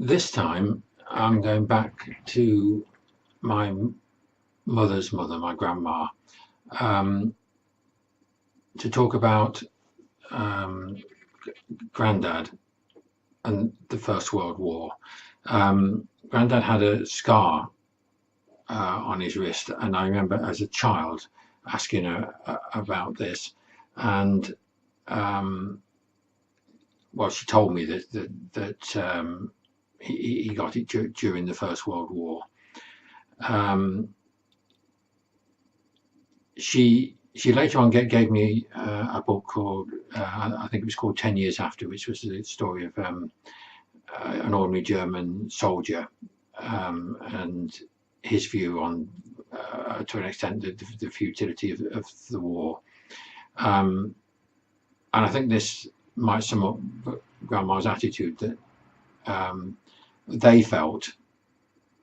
This time I'm going back to my mother's mother, my grandma, um, to talk about um, Grandad and the First World War. Grandad had a scar on his wrist, and I remember as a child asking her about this, and well, she told me that he got it during the First World War. She later on gave me a book called I think it was called 10 Years After, which was the story of an ordinary German soldier and his view on to an extent the futility of the war. And I think this might sum up Grandma's attitude that they felt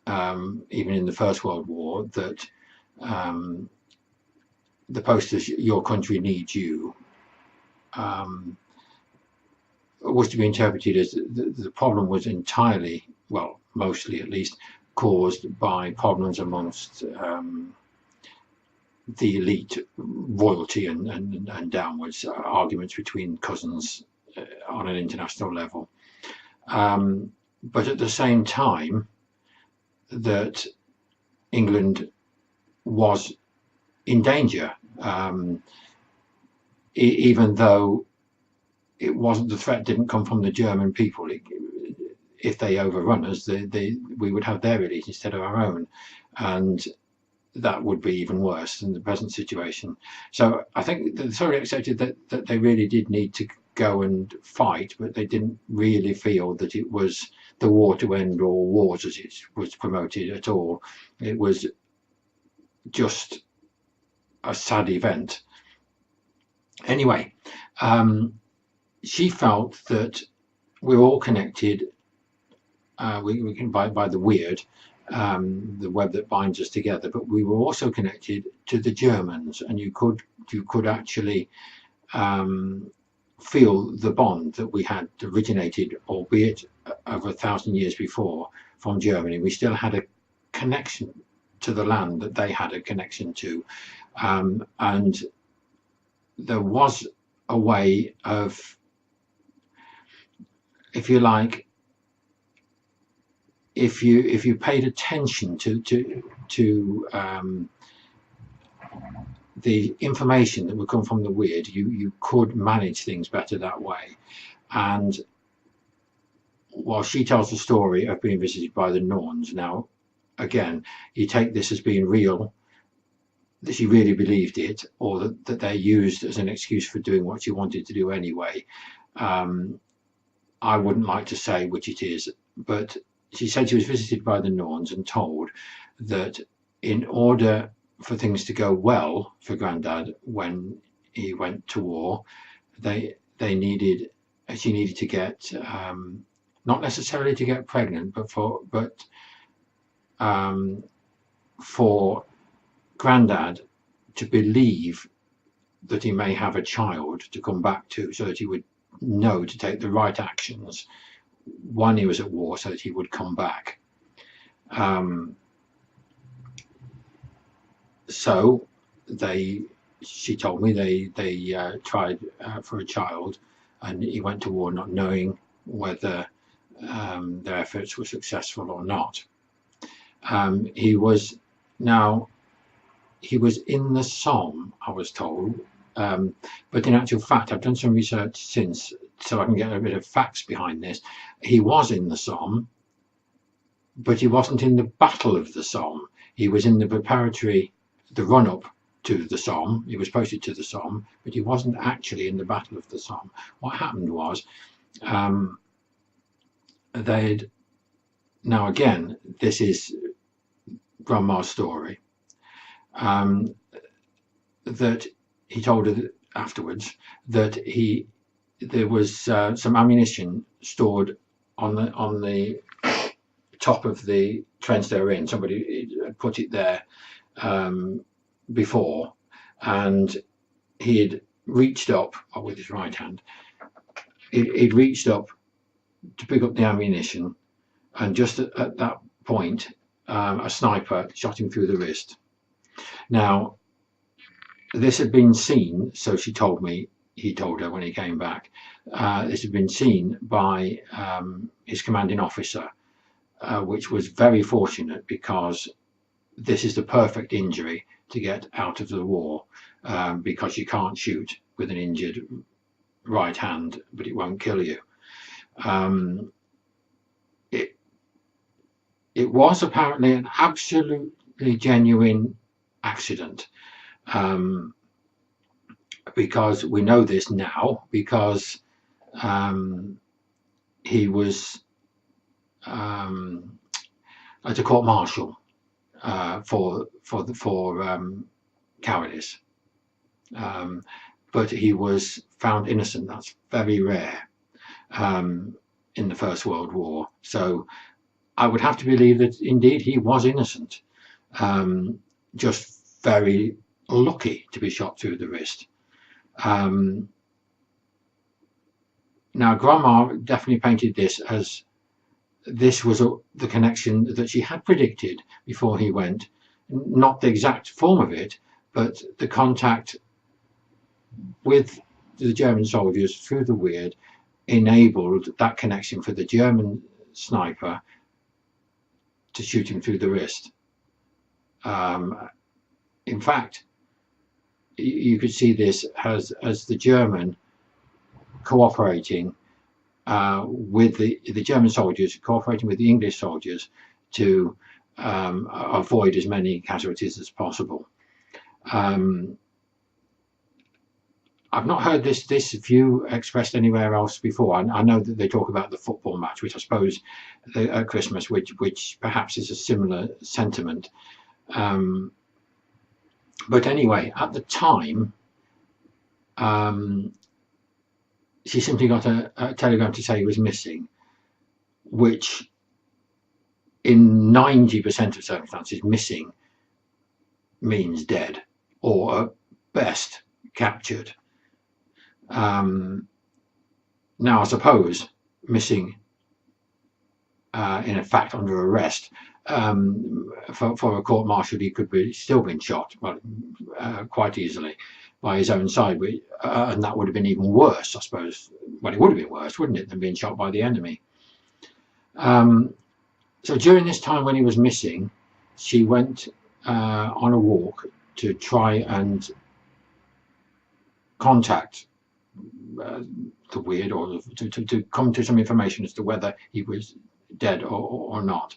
even in the First World War that the posters "Your country needs you" was to be interpreted as the problem was entirely, well, mostly at least, caused by problems amongst the elite, royalty, and downwards, arguments between cousins on an international level. But at the same time, that England was in danger, even though it wasn't, the threat didn't come from the German people. If they overrun us, we would have their release instead of our own, and that would be even worse than the present situation. So I think they thoroughly accepted that they really did need to go and fight, but they didn't really feel that it was the war to end all wars as it was promoted at all. It was just a sad event. Anyway, she felt that we're all connected. We can by the Wyrd, the web that binds us together, but we were also connected to the Germans, and you could actually feel the bond that we had originated, albeit over 1,000 years before, from Germany. We still had a connection to the land that they had a connection to, and there was a way of, if you like, if you paid attention to the information that would come from the Wyrd, you could manage things better that way. And while she tells the story of being visited by the Norns, now again, you take this as being real, that she really believed it, or that they're used as an excuse for doing what she wanted to do anyway. I wouldn't like to say which it is, but she said she was visited by the Norns and told that in order for things to go well for Grandad when he went to war, she needed to get not necessarily to get pregnant, but for Grandad to believe that he may have a child to come back to, so that he would know to take the right actions when he was at war, so that he would come back. So she told me they tried for a child, and he went to war not knowing whether their efforts were successful or not. He was in the Somme, I was told, but in actual fact, I've done some research since, so I can get a bit of facts behind this. He was in the Somme, but he wasn't in the Battle of the Somme. He was in the run-up to the Somme. He was posted to the Somme, but he wasn't actually in the Battle of the Somme. What happened was, now again, this is Grandma's story, that he told her afterwards that there was some ammunition stored on the top of the trench they were in. Somebody had put it there before, and he had reached up with his right hand. He'd reached up to pick up the ammunition, and just at that point, a sniper shot him through the wrist. Now, this had been seen, so she told me, he told her when he came back, this had been seen by his commanding officer, which was very fortunate, because this is the perfect injury to get out of the war, because you can't shoot with an injured right hand, but it won't kill you. It was apparently an absolutely genuine accident, because we know this now, because he was at a court-martial for cowardice, but he was found innocent. That's very rare in the First World War. So I would have to believe that indeed he was innocent, just very lucky to be shot through the wrist. Now, Grandma definitely painted this as this was the connection that she had predicted before he went. Not the exact form of it, but the contact with the German soldiers through the Wyrd enabled that connection for the German sniper to shoot him through the wrist. In fact, you could see this as the German cooperating with the German soldiers, cooperating with the English soldiers to avoid as many casualties as possible. I've not heard this view expressed anywhere else before. I know that they talk about the football match, which I suppose at Christmas, which perhaps is a similar sentiment. But anyway, at the time, she simply got a telegram to say he was missing, which in 90% of circumstances, missing means dead, or at best captured. Now, I suppose missing, in fact, under arrest, for a court-martial, he could be still been shot, well, quite easily by his own side, and that would have been even worse, I suppose. Well, it would have been worse, wouldn't it, than being shot by the enemy. So during this time when he was missing, she went on a walk to try and contact the Wyrd, or to come to some information as to whether he was dead or not.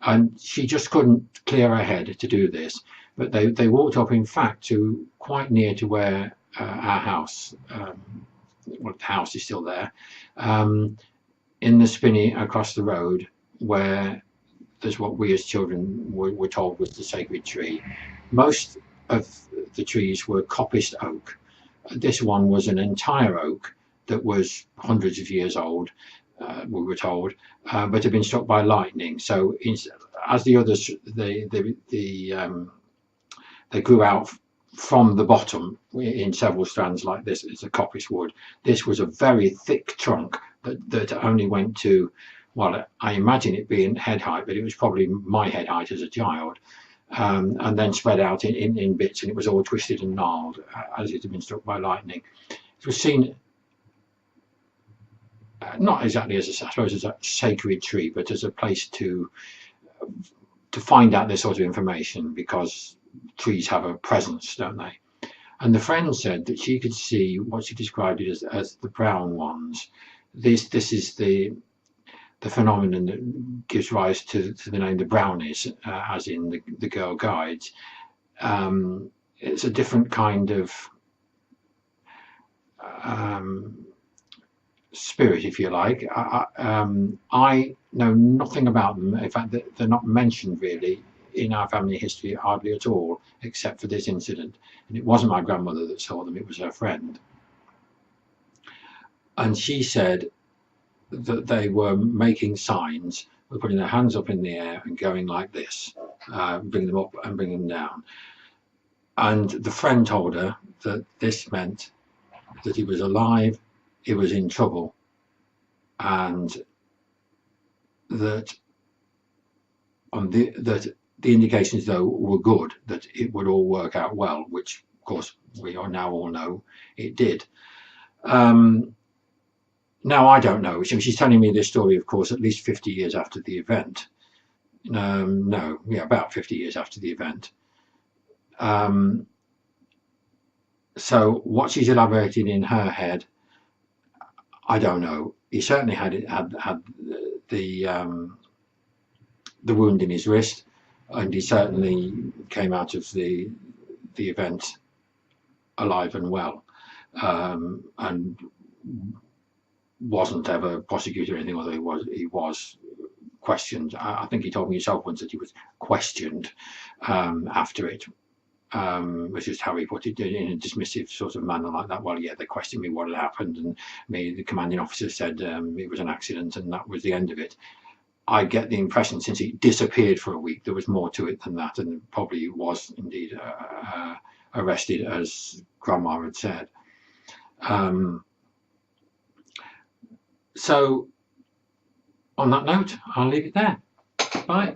And she just couldn't clear her head to do this. But they walked up, in fact, to quite near to where our house, well, the house is still there, in the spinney across the road, where there's what we as children were told was the sacred tree. Most of the trees were coppiced oak. This one was an entire oak that was hundreds of years old, we were told, but had been struck by lightning. So as the others, they grew out from the bottom in several strands like this. It's a coppice wood. This was a very thick trunk that only went to, well, I imagine it being head height, but it was probably my head height as a child, and then spread out in bits, and it was all twisted and gnarled as it had been struck by lightning. It was seen not exactly as I suppose as a sacred tree, but as a place to find out this sort of information, because trees have a presence, don't they? And the friend said that she could see what she described it as the brown ones. This is the phenomenon that gives rise to the name the Brownies, as in the Girl Guides. It's a different kind of spirit, if you like. I know nothing about them. In fact, they're not mentioned really in our family history hardly at all, except for this incident. And it wasn't my grandmother that saw them, it was her friend. And she said that they were making signs, were putting their hands up in the air and going like this, bring them up and bring them down. And the friend told her that this meant that he was alive, he was in trouble, and that that the indications though were good, that it would all work out well, which of course we are now all know it did. Now I don't know. She's telling me this story, of course, at least 50 years after the event. No, yeah, about 50 years after the event. So what she's elaborating in her head, I don't know. He certainly had the wound in his wrist, and he certainly came out of the event alive and well, and wasn't ever prosecuted or anything, although he was questioned. I think he told me himself once that he was questioned after it, which is how he put it, in a dismissive sort of manner like that. Well, yeah, they questioned me what had happened, and the commanding officer said it was an accident, and that was the end of it. I get the impression, since he disappeared for a week, there was more to it than that, and probably was indeed arrested, as Grandma had said. So on that note, I'll leave it there. Bye.